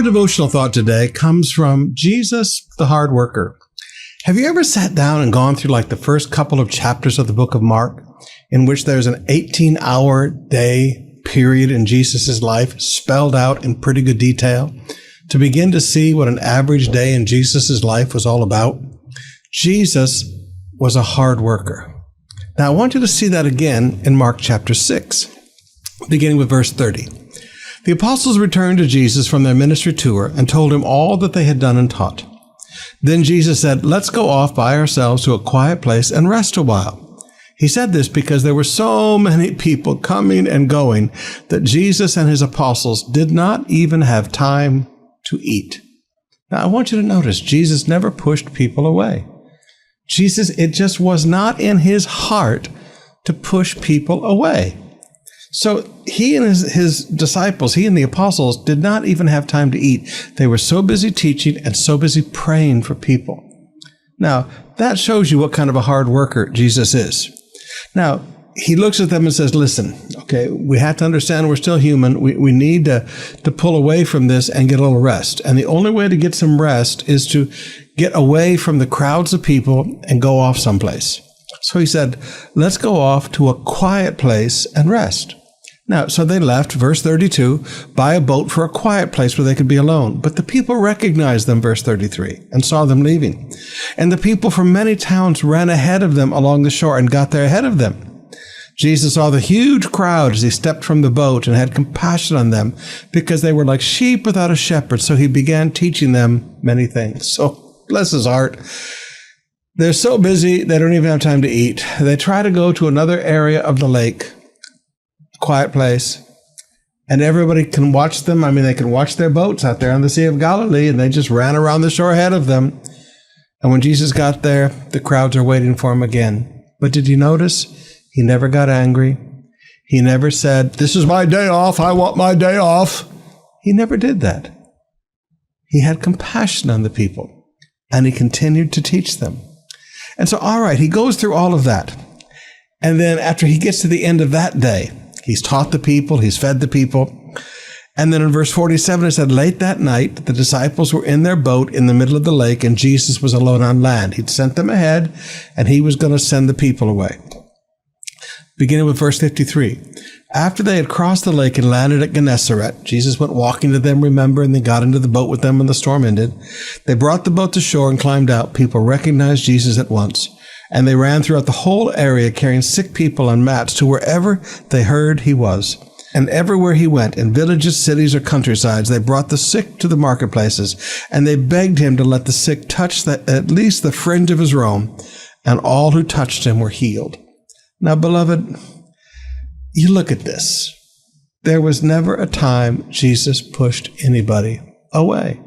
Our devotional thought today comes from Jesus, the hard worker. Have you ever sat down and gone through like the first couple of chapters of the book of Mark, in which there's an 18-hour day period in Jesus' life spelled out in pretty good detail to begin to see what an average day in Jesus' life was all about? Jesus was a hard worker. Now, I want you to see that again in Mark chapter 6, beginning with verse 30. The apostles returned to Jesus from their ministry tour and told him all that they had done and taught. Then Jesus said, "Let's go off by ourselves to a quiet place and rest a while." He said this because there were so many people coming and going that Jesus and his apostles did not even have time to eat. Now, I want you to notice, Jesus never pushed people away. It just was not in his heart to push people away. So he and his disciples, he and the apostles, did not even have time to eat. They were so busy teaching and so busy praying for people. Now, that shows you what kind of a hard worker Jesus is. Now, he looks at them and says, listen, okay, we have to understand we're still human. We need to pull away from this and get a little rest. And the only way to get some rest is to get away from the crowds of people and go off someplace. So he said, let's go off to a quiet place and rest. Now, so they left, verse 32, by a boat for a quiet place where they could be alone. But the people recognized them, verse 33, and saw them leaving. And the people from many towns ran ahead of them along the shore and got there ahead of them. Jesus saw the huge crowd as he stepped from the boat and had compassion on them because they were like sheep without a shepherd. So he began teaching them many things. So bless his heart. They're so busy, they don't even have time to eat. They try to go to another area of the lake, quiet place, and everybody can watch them. I mean, they can watch their boats out there on the Sea of Galilee, and they just ran around the shore ahead of them. And when Jesus got there, the crowds are waiting for him again. But did you notice? He never got angry. He never said, "This is my day off. I want my day off." He never did that. He had compassion on the people, and he continued to teach them. And so, all right, he goes through all of that. And then after he gets to the end of that day, he's taught the people, he's fed the people. And then in verse 47, it said, late that night, the disciples were in their boat in the middle of the lake, and Jesus was alone on land. He'd sent them ahead, and he was going to send the people away. Beginning with verse 53. After they had crossed the lake and landed at Gennesaret, Jesus went walking to them, remember, and they got into the boat with them when the storm ended. They brought the boat to shore and climbed out. People recognized Jesus at once. And they ran throughout the whole area, carrying sick people on mats to wherever they heard he was. And everywhere he went, in villages, cities, or countrysides, they brought the sick to the marketplaces, and they begged him to let the sick touch at least the fringe of his robe, and all who touched him were healed. Now, beloved, you look at this. There was never a time Jesus pushed anybody away.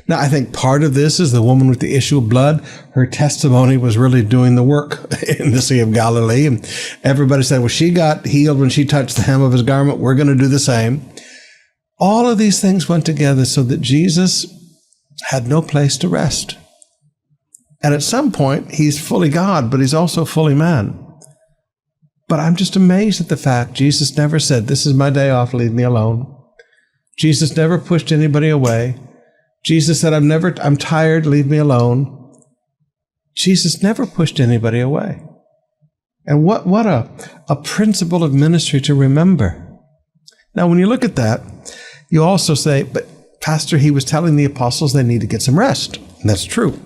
Now, I think part of this is the woman with the issue of blood. Her testimony was really doing the work in the Sea of Galilee. And everybody said, well, she got healed when she touched the hem of his garment. We're going to do the same. All of these things went together so that Jesus had no place to rest. And at some point, he's fully God, but he's also fully man. But I'm just amazed at the fact Jesus never said, this is my day off, leave me alone. Jesus never pushed anybody away. Jesus said, I'm tired, leave me alone. Jesus never pushed anybody away. And what a principle of ministry to remember. Now, when you look at that, you also say, but Pastor, he was telling the apostles they need to get some rest. And that's true.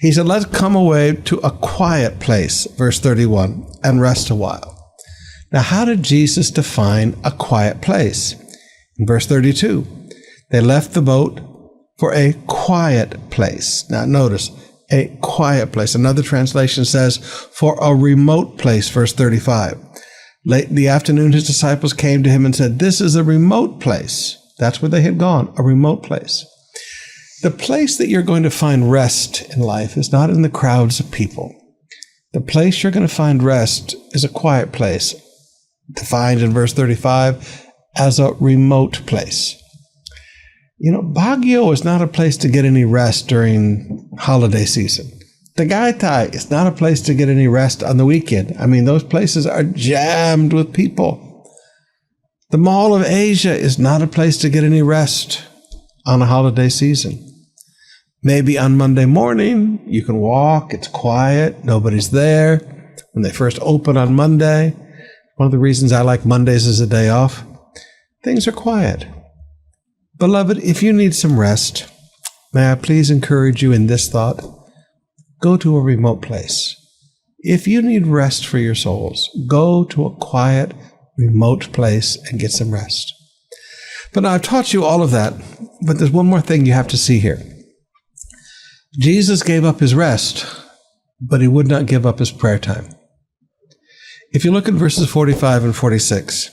He said, let's come away to a quiet place, verse 31, and rest a while. Now, how did Jesus define a quiet place? In verse 32, they left the boat for a quiet place. Now notice, a quiet place. Another translation says, for a remote place, verse 35. Late in the afternoon, his disciples came to him and said, this is a remote place. That's where they had gone, a remote place. The place that you're going to find rest in life is not in the crowds of people. The place you're going to find rest is a quiet place, defined in verse 35 as a remote place. You know, Baguio is not a place to get any rest during holiday season. Tagaytay is not a place to get any rest on the weekend. I mean, those places are jammed with people. The Mall of Asia is not a place to get any rest on a holiday season. Maybe on Monday morning, you can walk, it's quiet, nobody's there. When they first open on Monday, one of the reasons I like Mondays as a day off, things are quiet. Beloved, if you need some rest, may I please encourage you in this thought, go to a remote place. If you need rest for your souls, go to a quiet, remote place and get some rest. But now I've taught you all of that, but there's one more thing you have to see here. Jesus gave up his rest, but he would not give up his prayer time. If you look at verses 45 and 46,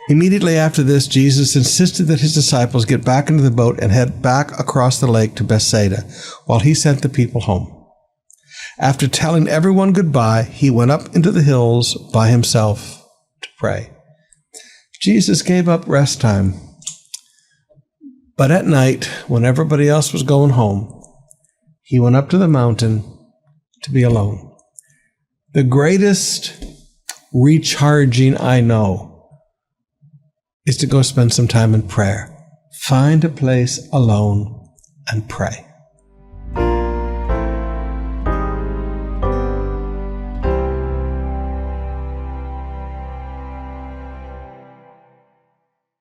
immediately after this, Jesus insisted that his disciples get back into the boat and head back across the lake to Bethsaida while he sent the people home. After telling everyone goodbye, he went up into the hills by himself to pray. Jesus gave up rest time, but at night, when everybody else was going home, he went up to the mountain to be alone. The greatest recharging I know is to go spend some time in prayer. Find a place alone and pray.